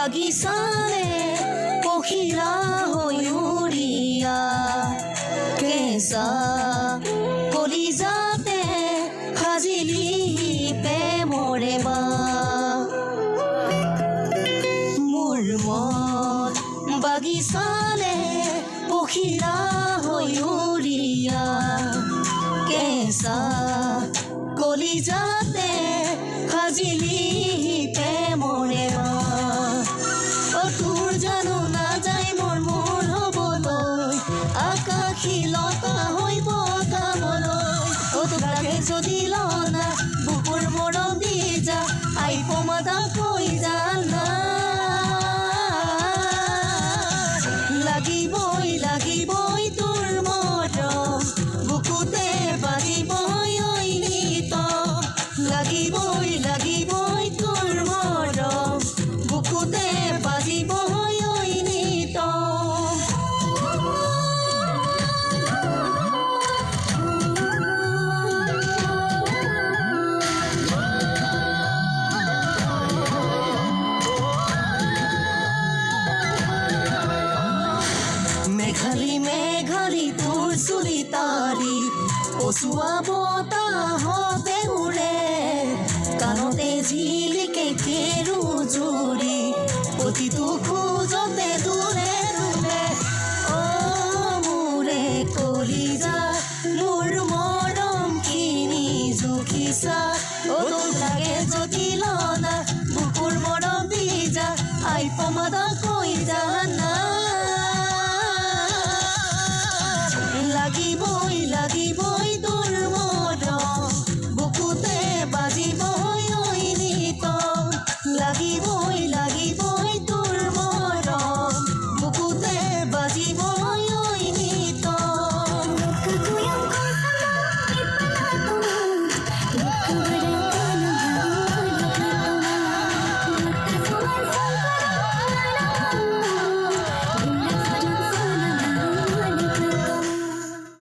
বাগিচাৰে পখিলা হৈ উৰিয়া কেঁচা কলিজাতে সাজিলি প্ৰেমৰে বাঁহ মোৰ মন বাগিচাৰে পখিলা হৈ উৰিয়া কেঁচা কলিজাতে সাজিলি প্ৰেমৰে বাঁহ তোৰ জানো নাযায় মোৰ মোৰ হ'বলৈ আকাশীলতা হৈ বতাবলৈ তোক লাগে যদি লনা বুকুৰ মৰম দি যা আই পমাদা কৈ জানা লাগিবই তোৰ মৰম বুকুতে বাজিবই ঐনিত লাগিবই তোৰ মৰম বুকুতে বাজিবই ঐনিত মেঘালী তোৰ চুলি তাৰি কচুৱা বতাহতে উৰে কাণতে জিলিকে কেৰু জুৰি প্ৰতিটো খোজতে দূৰে দূৰে মোৰে কলিজা মোৰ মৰমখিনি জুখিছা তোক লাগে যদি লনা বুকুৰ মৰম দি যা আই পমাদা